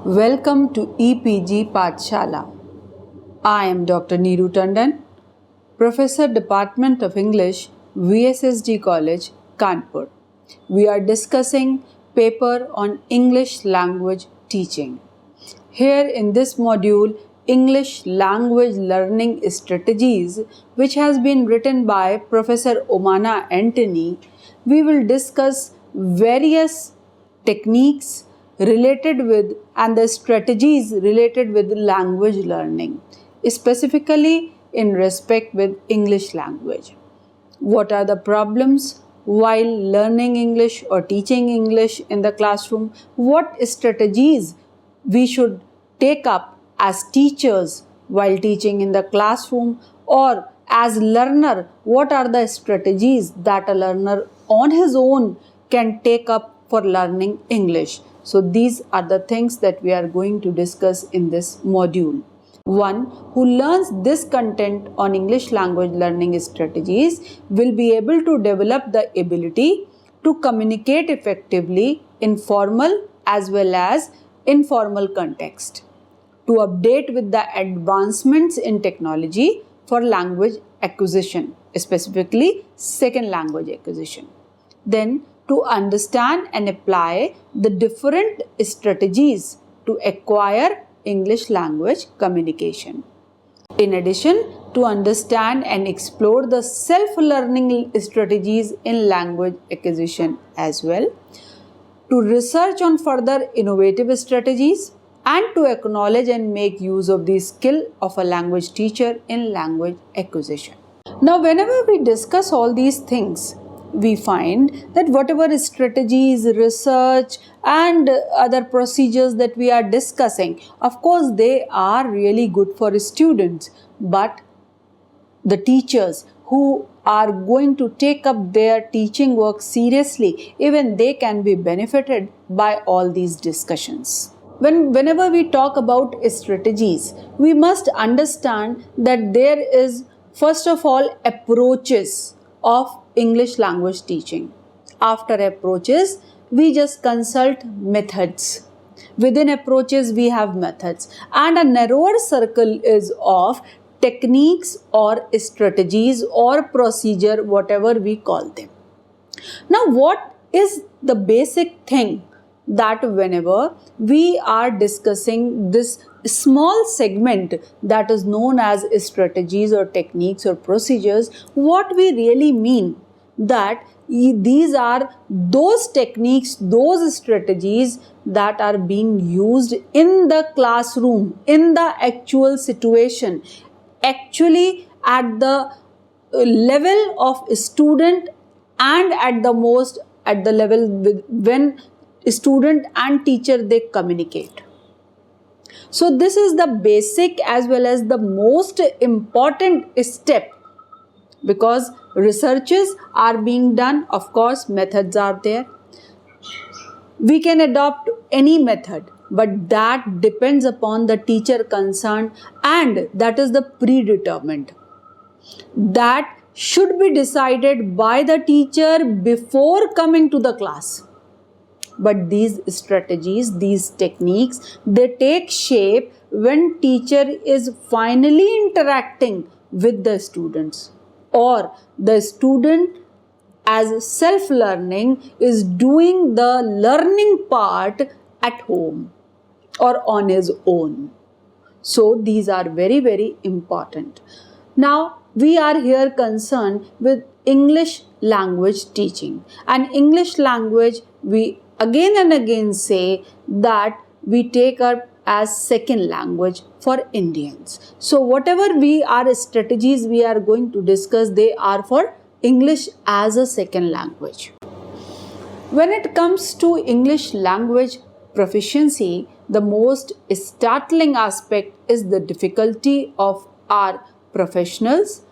Welcome to EPG Pathshala. I am Dr. Neeru Tandon, Professor Department of English, VSSD College, Kanpur. We are discussing paper on English language teaching. Here in this module, English language learning strategies, which has been written by Professor Omana Antony, we will discuss various techniques related with and the strategies related with language learning, specifically in respect with English language. What are the problems while learning English or teaching English in the classroom? What strategies we should take up as teachers while teaching in the classroom, or as learner, what are the strategies that a learner on his own can take up for learning English? So these are the things that we are going to discuss in this module. One who learns this content on English language learning strategies will be able to develop the ability to communicate effectively in formal as well as informal context, to update with the advancements in technology for language acquisition, specifically second language acquisition. Then to understand and apply the different strategies to acquire English language communication. In addition, to understand and explore the self-learning strategies in language acquisition as well, to research on further innovative strategies, and to acknowledge and make use of the skill of a language teacher in language acquisition. Now, whenever we discuss all these things, we find that whatever strategies, research and other procedures that we are discussing, of course they are really good for students, but the teachers who are going to take up their teaching work seriously, even they can be benefited by all these discussions. Whenever we talk about strategies, we must understand that there is first of all approaches of English language teaching. After approaches, we just consult methods. Within approaches, we have methods, and a narrower circle is of techniques or strategies or procedure, whatever we call them. Now, what is the basic thing that whenever we are discussing this small segment that is known as strategies or techniques or procedures, what we really mean? That these are those techniques, those strategies that are being used in the classroom, in the actual situation, actually at the level of student and at the level when student and teacher they communicate. So this is the basic as well as the most important step, because researches are being done, of course methods are there. We can adopt any method, but that depends upon the teacher concerned, and that is the predetermined. That should be decided by the teacher before coming to the class. But these strategies, these techniques, they take shape when teacher is finally interacting with the students, or the student as self-learning is doing the learning part at home or on his own. So these are very, very important. Now we are here concerned with English language teaching, and English language we again and again say that we take up as second language for Indians. So whatever strategies we are going to discuss, they are for English as a second language. When it comes to English language proficiency, the most startling aspect is the difficulty of our professionals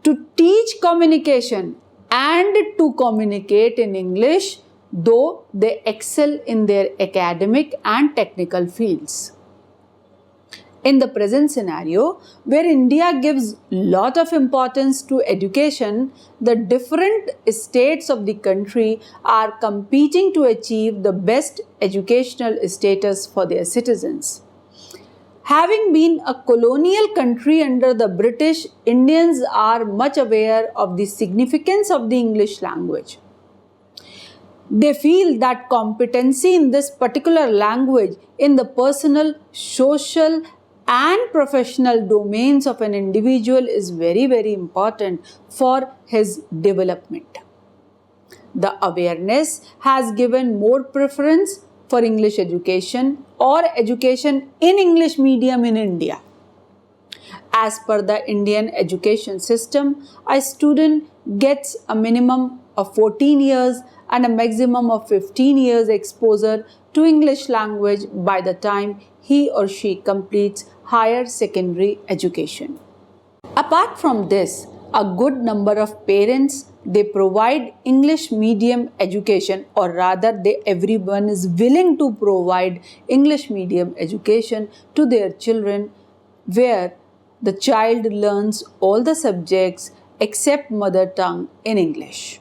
to teach communication and to communicate in English, though they excel in their academic and technical fields. In the present scenario, where India gives lot of importance to education, the different states of the country are competing to achieve the best educational status for their citizens. Having been a colonial country under the British, Indians are much aware of the significance of the English language. They feel that competency in this particular language in the personal, social, and professional domains of an individual is very, very important for his development. The awareness has given more preference for English education or education in English medium in India. As per the Indian education system, a student gets a minimum of 14 years and a maximum of 15 years exposure to English language by the time he or she completes higher secondary education. Apart from this, a good number of parents, they provide English medium education, or rather everyone is willing to provide English medium education to their children, where the child learns all the subjects except mother tongue in English.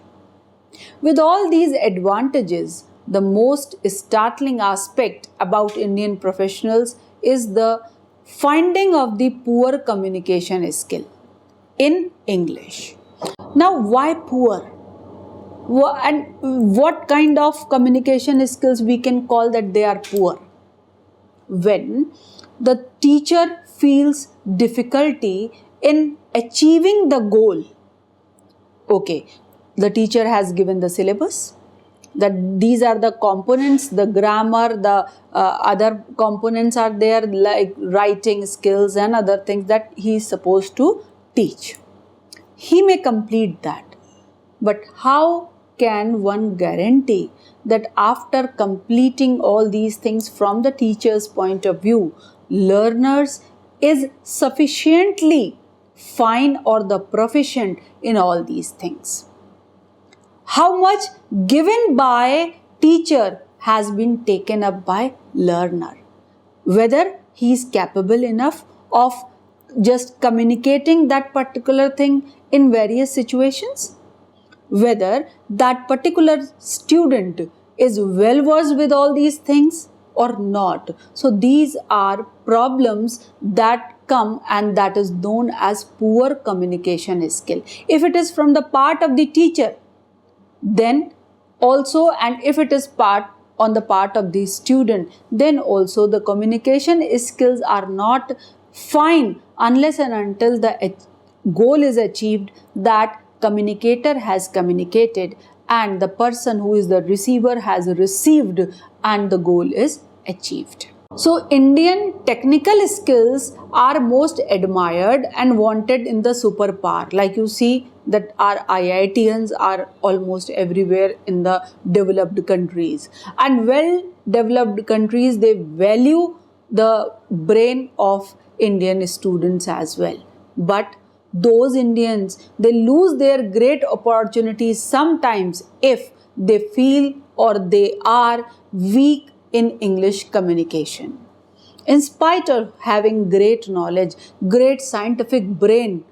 With all these advantages, the most startling aspect about Indian professionals is the finding of the poor communication skill in English. Now, why poor? And what kind of communication skills we can call that they are poor? When the teacher feels difficulty in achieving the goal. Okay, the teacher has given the syllabus, that these are the components, the grammar, the other components are there like writing skills and other things that he is supposed to teach. He may complete that, but how can one guarantee that after completing all these things from the teacher's point of view, learners is sufficiently fine or the proficient in all these things? How much given by teacher has been taken up by learner? Whether he is capable enough of just communicating that particular thing in various situations? Whether that particular student is well versed with all these things or not. So these are problems that come, and that is known as poor communication skill. If it is from the part of the teacher, then also, and if it is on the part of the student, then also the communication skills are not fine unless and until the goal is achieved, that communicator has communicated and the person who is the receiver has received and the goal is achieved. So Indian technical skills are most admired and wanted in the superpower. Like you see that our IITians are almost everywhere in the developed countries. And well-developed countries, they value the brain of Indian students as well. But those Indians, they lose their great opportunities sometimes if they feel or they are weak in English communication. In spite of having great knowledge, great scientific brain,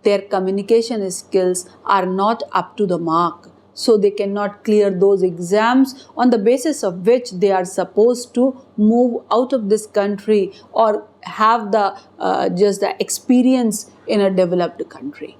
their communication skills are not up to the mark. So they cannot clear those exams on the basis of which they are supposed to move out of this country or have just the experience in a developed country.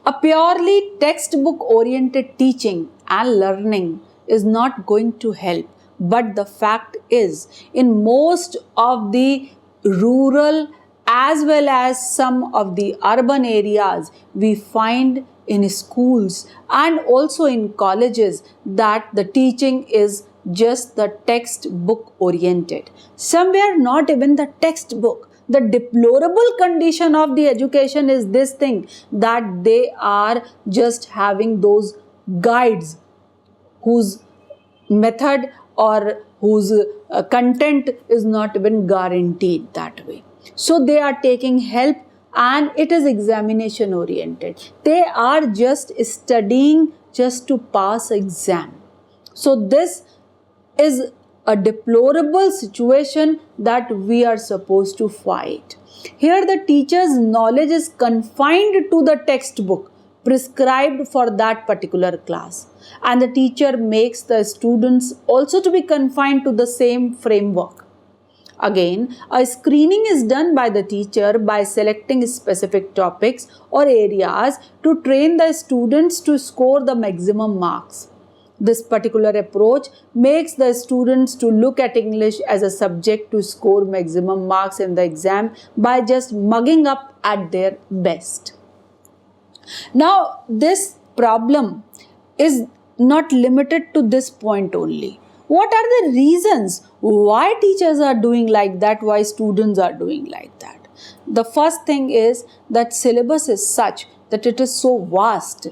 A purely textbook oriented teaching and learning is not going to help. But the fact is, in most of the rural as well as some of the urban areas, we find in schools and also in colleges that the teaching is just the textbook oriented. Somewhere not even the textbook. The deplorable condition of the education is this thing, that they are just having those guides whose method or whose content is not even guaranteed that way. So they are taking help and it is examination oriented. They are just studying just to pass exam. So this is a deplorable situation that we are supposed to fight. Here the teacher's knowledge is confined to the textbook prescribed for that particular class, and the teacher makes the students also to be confined to the same framework. Again, a screening is done by the teacher by selecting specific topics or areas to train the students to score the maximum marks. This particular approach makes the students to look at English as a subject to score maximum marks in the exam by just mugging up at their best. Now, this problem is not limited to this point only. What are the reasons why teachers are doing like that, why students are doing like that? The first thing is that syllabus is such that it is so vast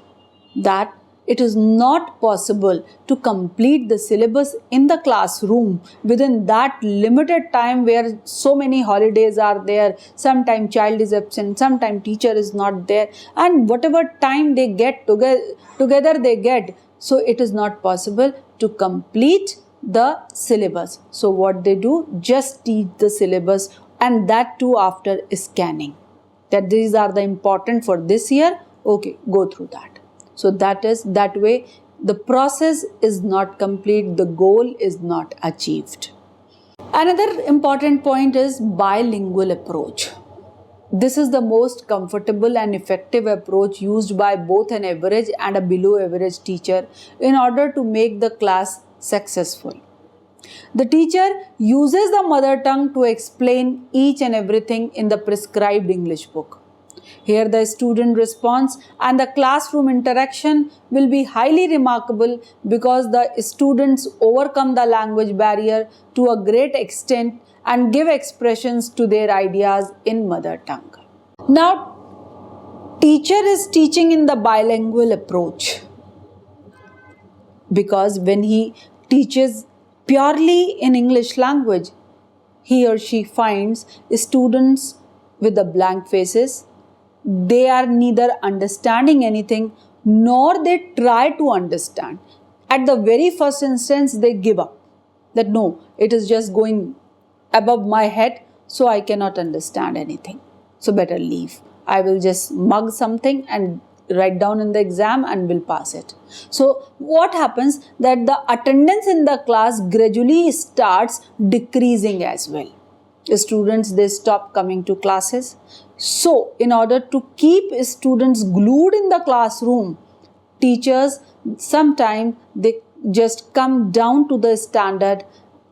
that it is not possible to complete the syllabus in the classroom within that limited time where so many holidays are there. Sometimes child is absent, sometimes teacher is not there, and whatever time they get together they get. So it is not possible to complete the syllabus. So what they do, just teach the syllabus, and that too after scanning. That these are the important for this year. Okay, go through that. So that way the process is not complete, the goal is not achieved. Another important point is bilingual approach. This is the most comfortable and effective approach used by both an average and a below average teacher in order to make the class successful. The teacher uses the mother tongue to explain each and everything in the prescribed English book. Here the student response and the classroom interaction will be highly remarkable because the students overcome the language barrier to a great extent and give expressions to their ideas in mother tongue. Now, teacher is teaching in the bilingual approach because when he teaches purely in English language, he or she finds students with the blank faces. They are neither understanding anything nor they try to understand. At the very first instance, they give up. That no, it is just going above my head, so I cannot understand anything. So better leave. I will just mug something and write down in the exam and will pass it. So what happens that the attendance in the class gradually starts decreasing as well. Students, they stop coming to classes. So in order to keep students glued in the classroom, teachers sometimes they just come down to the standard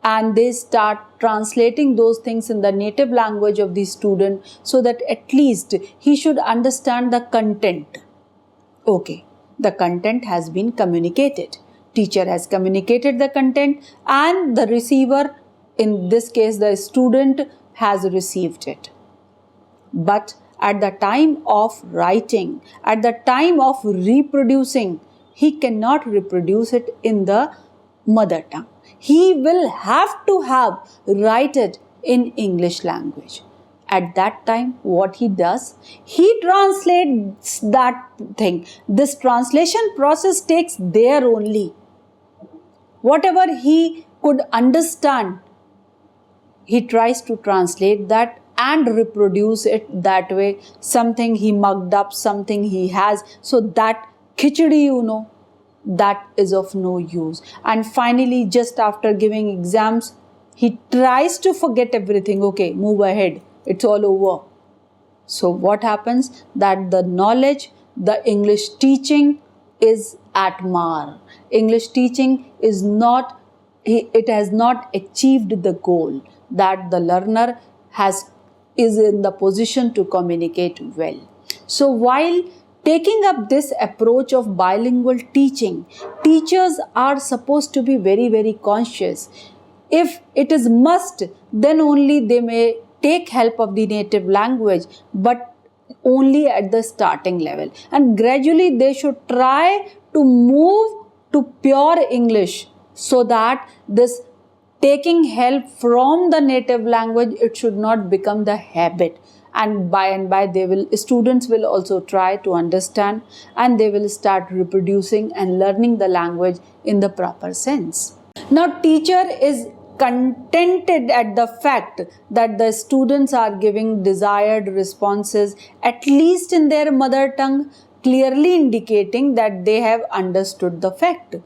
and they start translating those things in the native language of the student so that at least he should understand the content. Okay, the content has been communicated. Teacher has communicated the content and the receiver, in this case the student, has received it. But at the time of writing, at the time of reproducing, he cannot reproduce it in the mother tongue. He will have to write it in English language. At that time, what he does, he translates that thing. This translation process takes there only. Whatever he could understand, he tries to translate that and reproduce it that way. Something he mugged up, something he has. So that khichdi, that is of no use. And finally, just after giving exams, he tries to forget everything. Okay, move ahead. It's all over. So what happens? That the knowledge, the English teaching is at mar. English teaching is not, it has not achieved the goal that the learner is in the position to communicate well. So while taking up this approach of bilingual teaching, teachers are supposed to be very, very conscious. If it is must, then only they may take help of the native language, but only at the starting level. And gradually they should try to move to pure English so that this taking help from the native language, it should not become the habit. And by students will also try to understand and they will start reproducing and learning the language in the proper sense. Now, teacher is contented at the fact that the students are giving desired responses, at least in their mother tongue, clearly indicating that they have understood the fact.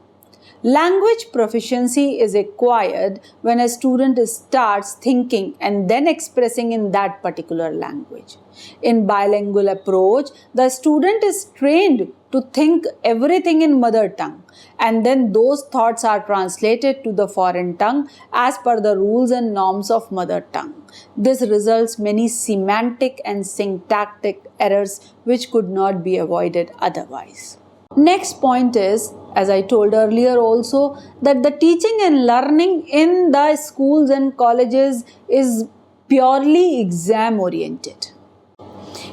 Language proficiency is acquired when a student starts thinking and then expressing in that particular language. In bilingual approach, the student is trained to think everything in mother tongue, and then those thoughts are translated to the foreign tongue as per the rules and norms of mother tongue. This results many semantic and syntactic errors which could not be avoided otherwise. Next point is, as I told earlier also, that the teaching and learning in the schools and colleges is purely exam oriented.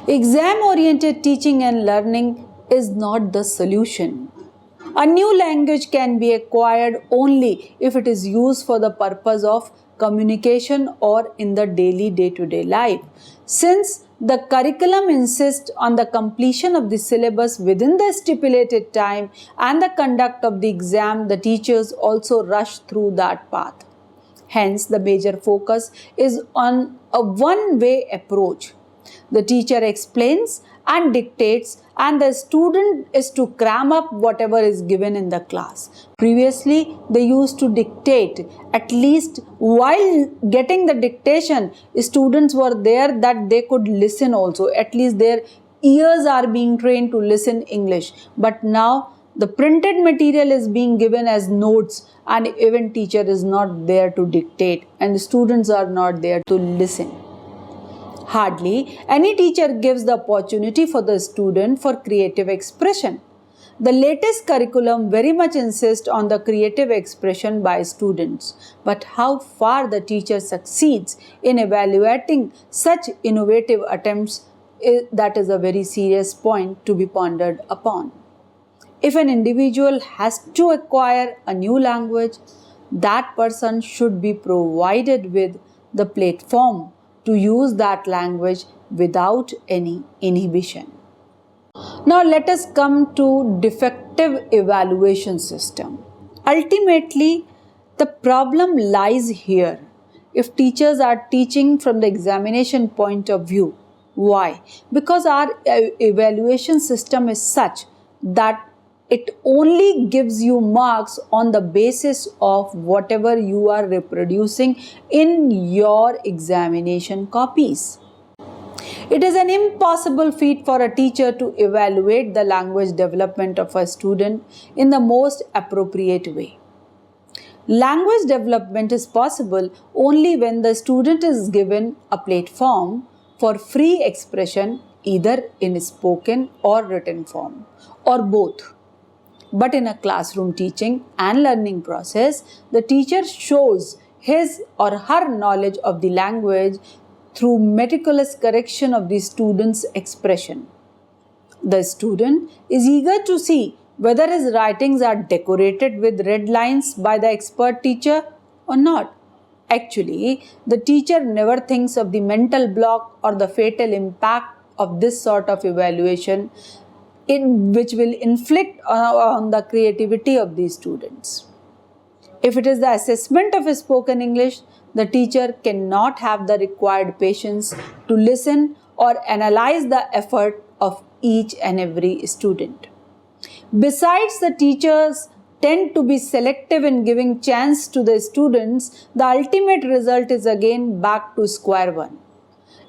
Exam oriented teaching and learning is not the solution. A new language can be acquired only if it is used for the purpose of communication or in the daily day-to-day life. Since the curriculum insists on the completion of the syllabus within the stipulated time and the conduct of the exam, the teachers also rush through that path. Hence, the major focus is on a one-way approach. The teacher explains and dictates, and the student is to cram up whatever is given in the class. Previously, they used to dictate. At least while getting the dictation, students were there that they could listen also. At least their ears are being trained to listen English. But now, the printed material is being given as notes, and even teacher is not there to dictate, and the students are not there to listen. Hardly any teacher gives the opportunity for the student for creative expression. The latest curriculum very much insists on the creative expression by students, but how far the teacher succeeds in evaluating such innovative attempts, that is a very serious point to be pondered upon. If an individual has to acquire a new language, that person should be provided with the platform to use that language without any inhibition. Now let us come to defective evaluation system. Ultimately, the problem lies here. If teachers are teaching from the examination point of view, why? Because our evaluation system is such that it only gives you marks on the basis of whatever you are reproducing in your examination copies. It is an impossible feat for a teacher to evaluate the language development of a student in the most appropriate way. Language development is possible only when the student is given a platform for free expression, either in spoken or written form, or both. But in a classroom teaching and learning process, the teacher shows his or her knowledge of the language through meticulous correction of the student's expression. The student is eager to see whether his writings are decorated with red lines by the expert teacher or not. Actually, the teacher never thinks of the mental block or the fatal impact of this sort of evaluation, which will inflict on the creativity of these students. If it is the assessment of spoken English, the teacher cannot have the required patience to listen or analyze the effort of each and every student. Besides, the teachers tend to be selective in giving chance to the students. The ultimate result is again back to square one.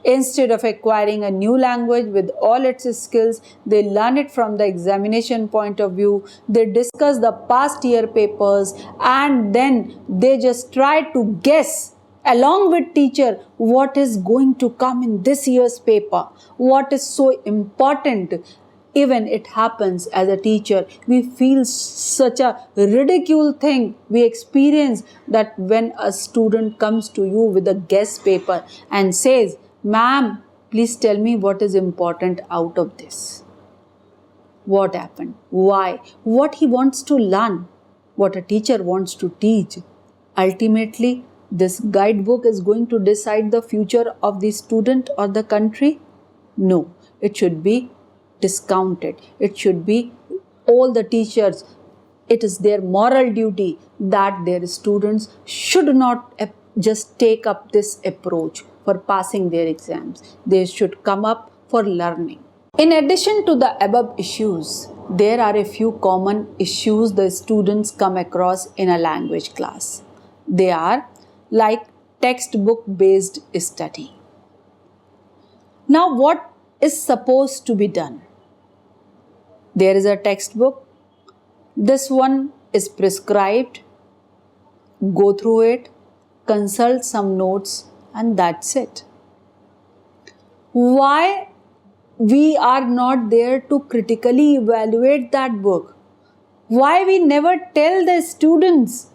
Instead of acquiring a new language with all its skills, they learn it from the examination point of view. They discuss the past year papers, and then they just try to guess along with teacher what is going to come in this year's paper, what is so important. Even it happens as a teacher, we feel such a ridicule thing. We experience that when a student comes to you with a guess paper and says, "Ma'am, please tell me what is important out of this. What happened? Why? What he wants to learn? What a teacher wants to teach." Ultimately, this guidebook is going to decide the future of the student or the country? No, it should be discounted. It should be all the teachers it is their moral duty that their students should not just take up this approach for passing their exams. They should come up for learning. In addition to the above issues, there are a few common issues the students come across in a language class. They are like textbook based study. Now, what is supposed to be done? There is a textbook. This one is prescribed. Go through it, consult some notes, and that's it. Why we are not there to critically evaluate that book? Why we never tell the students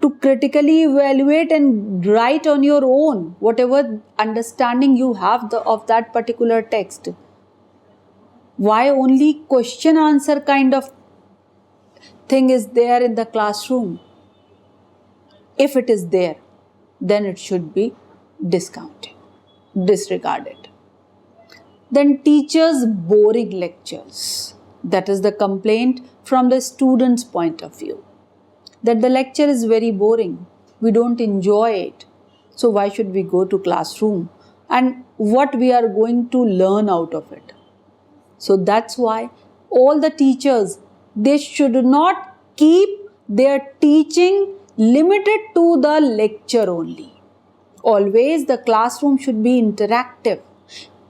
to critically evaluate and write on your own whatever understanding you have of that particular text? Why only question answer kind of thing is there in the classroom? If it is there, then it should be disregarded. Then teachers' boring lectures. That is the complaint from the student's point of view. That the lecture is very boring. We don't enjoy it. So why should we go to classroom? And what we are going to learn out of it? So that's why all the teachers, they should not keep their teaching limited to the lecture only. Always the classroom should be interactive.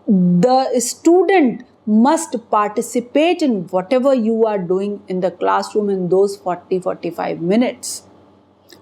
The student must participate in whatever you are doing in the classroom in those 40-45 minutes.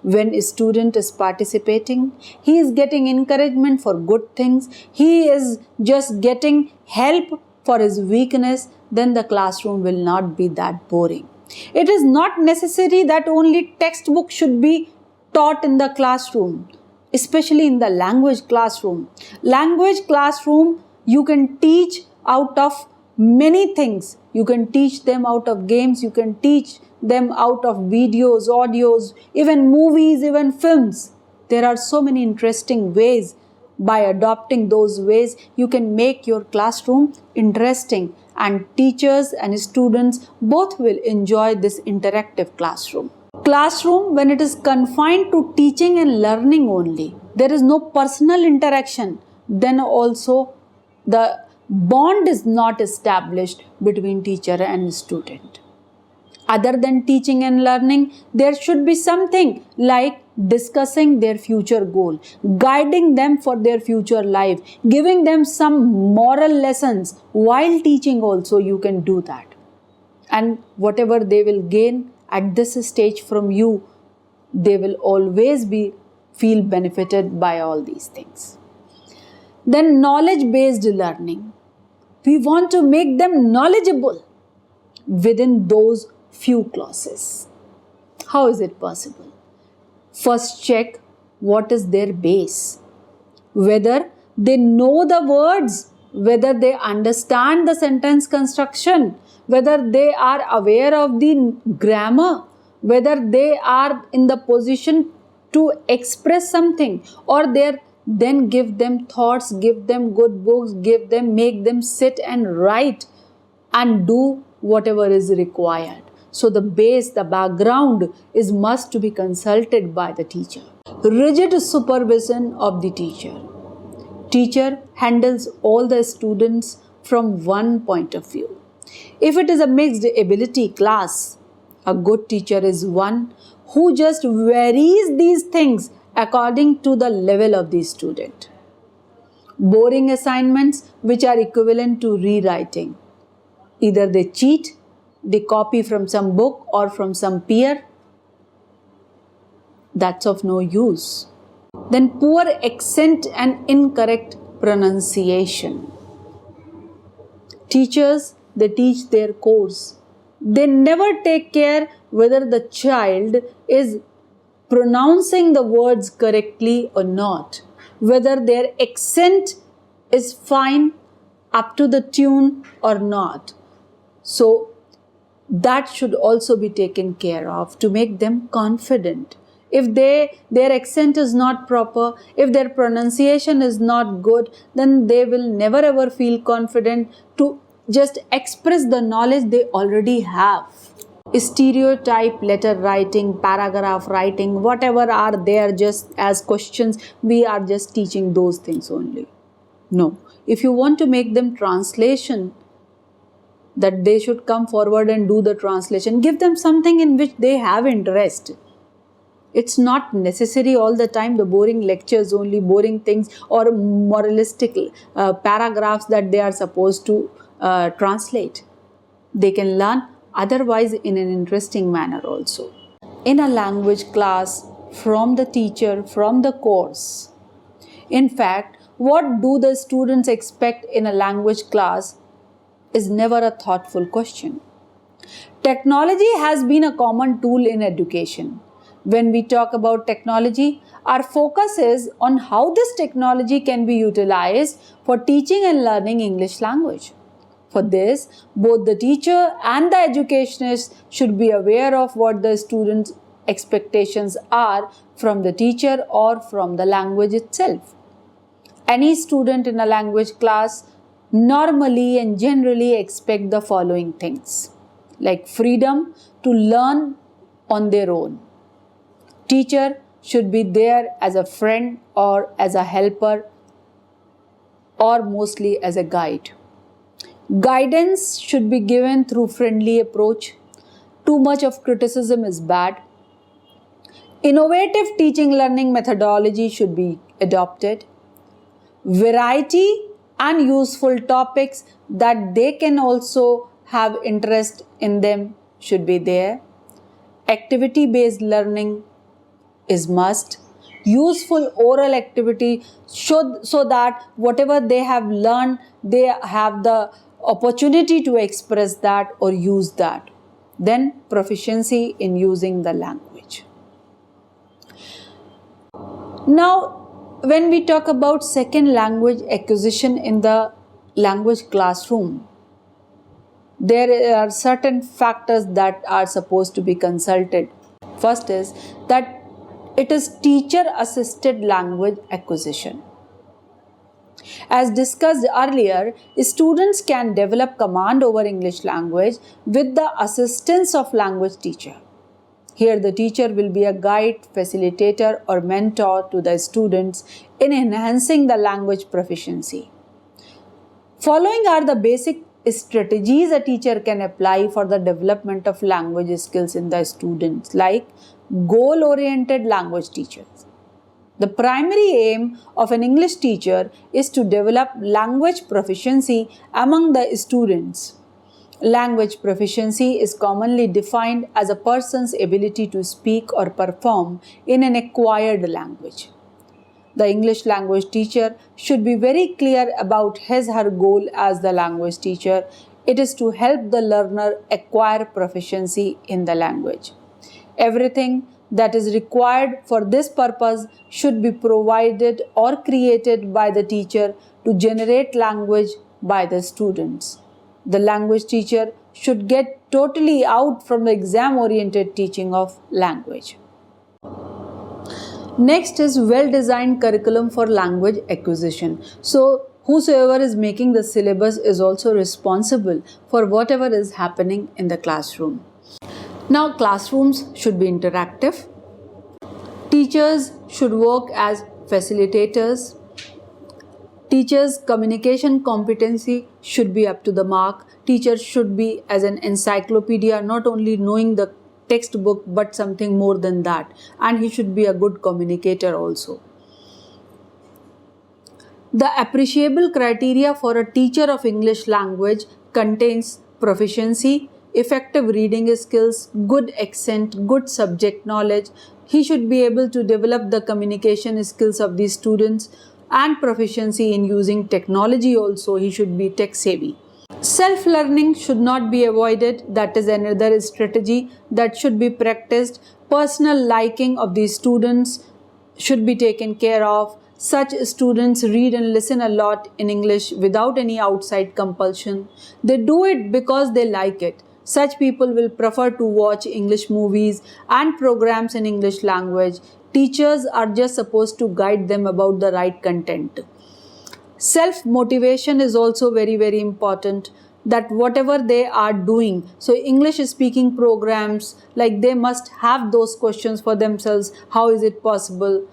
When a student is participating, he is getting encouragement for good things. He is just getting help for his weakness. Then the classroom will not be that boring. It is not necessary that only textbook should be taught in the classroom, especially in the language classroom. Language classroom, you can teach out of many things. You can teach them out of games, you can teach them out of videos, audios, even movies, even films. There are so many interesting ways. By adopting those ways, you can make your classroom interesting, and teachers and students both will enjoy this interactive classroom. Classroom, when it is confined to teaching and learning only, there is no personal interaction, then also the bond is not established between teacher and student. Other than teaching and learning, there should be something like discussing their future goal, guiding them for their future life, giving them some moral lessons. While teaching also you can do that. And whatever they will gain at this stage from you, they will always feel benefited by all these things. Then knowledge-based learning. We want to make them knowledgeable within those few clauses. How is it possible? First check what is their base. Whether they know the words, whether they understand the sentence construction, whether they are aware of the grammar, whether they are in the position to express something, or then give them thoughts, give them good books, make them sit and write and do whatever is required. So the base, the background is must to be consulted by the teacher. Rigid supervision of the teacher. Teacher handles all the students from one point of view. If it is a mixed ability class, a good teacher is one who just varies these things according to the level of the student. Boring assignments which are equivalent to rewriting. Either they cheat, they copy from some book or from some peer. That's of no use. Then poor accent and incorrect pronunciation. Teachers, they teach their course. They never take care whether the child is pronouncing the words correctly or not, whether their accent is fine, up to the tune or not. So that should also be taken care of to make them confident. If their accent is not proper, if their pronunciation is not good, then they will never ever feel confident to just express the knowledge they already have. stereotype letter writing, paragraph writing, whatever are there just as questions, we are just teaching those things only. No. If you want to make them translation, that they should come forward and do the translation, give them something in which they have interest. It's not necessary all the time the boring lectures only, boring things or moralistic paragraphs that they are supposed to translate. They can learn otherwise in an interesting manner also. In a language class, from the teacher, from the course. In fact, what do the students expect in a language class is never a thoughtful question. Technology has been a common tool in education. When we talk about technology, our focus is on how this technology can be utilized for teaching and learning English language. For this, both the teacher and the educationist should be aware of what the students' expectations are from the teacher or from the language itself. Any student in a language class normally and generally expect the following things, like freedom to learn on their own. Teacher should be there as a friend or as a helper or mostly as a guide. Guidance should be given through friendly approach. Too much of criticism is bad. Innovative teaching learning methodology should be adopted. Variety and useful topics that they can also have interest in them should be there. Activity-based learning is must. Useful oral activity so that whatever they have learned, they have the opportunity to express that or use that. Then proficiency in using the language. Now, when we talk about second language acquisition in the language classroom, there are certain factors that are supposed to be consulted. First is that it is teacher-assisted language acquisition. As discussed earlier, students can develop command over English language with the assistance of language teacher. Here the teacher will be a guide, facilitator or mentor to the students in enhancing the language proficiency. Following are the basic strategies a teacher can apply for the development of language skills in the students, like goal-oriented language teachers. The primary aim of an English teacher is to develop language proficiency among the students. Language proficiency is commonly defined as a person's ability to speak or perform in an acquired language. The English language teacher should be very clear about his/her goal as the language teacher. It is to help the learner acquire proficiency in the language. Everything that is required for this purpose should be provided or created by the teacher to generate language by the students. The language teacher should get totally out from the exam-oriented teaching of language. Next is well-designed curriculum for language acquisition. So, whosoever is making the syllabus is also responsible for whatever is happening in the classroom. Now, classrooms should be interactive. Teachers should work as facilitators. Teachers' communication competency should be up to the mark. Teachers should be as an encyclopedia, not only knowing the textbook but something more than that. And he should be a good communicator also. The appreciable criteria for a teacher of English language contains proficiency, effective reading skills, good accent, good subject knowledge. He should be able to develop the communication skills of these students and proficiency in using technology also. He should be tech savvy. Self-learning should not be avoided. That is another strategy that should be practiced. Personal liking of these students should be taken care of. Such students read and listen a lot in English without any outside compulsion. They do it because they like it. Such people will prefer to watch English movies and programs in English language. Teachers are just supposed to guide them about the right content. Self-motivation is also very, very important. that whatever they are doing, so English speaking programs, like they must have those questions for themselves. How is it possible?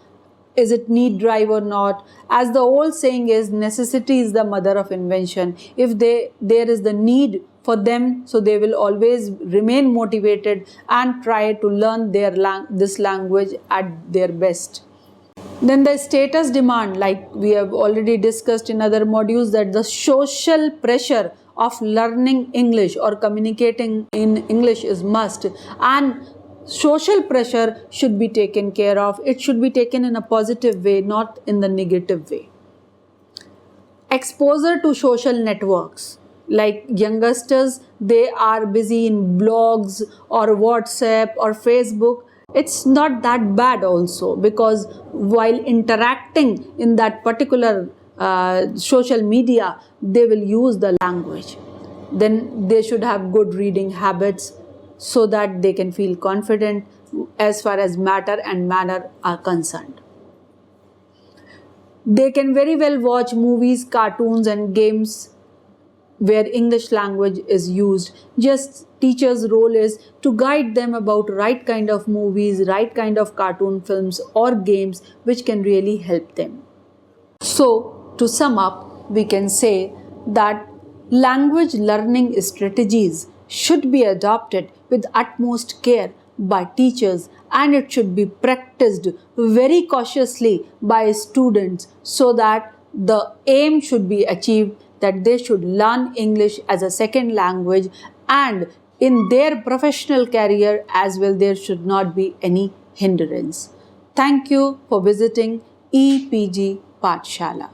Is it need drive or not? As the old saying is, necessity is the mother of invention. If there is the need for them, so they will always remain motivated and try to learn this language at their best. Then the status demand, like we have already discussed in other modules, that the social pressure of learning English or communicating in English is must, and social pressure should be taken care of. It should be taken in a positive way, not in the negative way. Exposure to social networks, like youngsters, they are busy in blogs or WhatsApp or Facebook. It's not that bad also, because while interacting in that particular social media, they will use the language. Then they should have good reading habits so that they can feel confident as far as matter and manner are concerned. They can very well watch movies, cartoons and games where English language is used. Just teacher's role is to guide them about right kind of movies, right kind of cartoon films or games which can really help them. So, to sum up, we can say that language learning strategies should be adopted with utmost care by teachers, and it should be practiced very cautiously by students, so that the aim should be achieved that they should learn English as a second language, and in their professional career as well there should not be any hindrance. Thank you for visiting EPG Pathshala.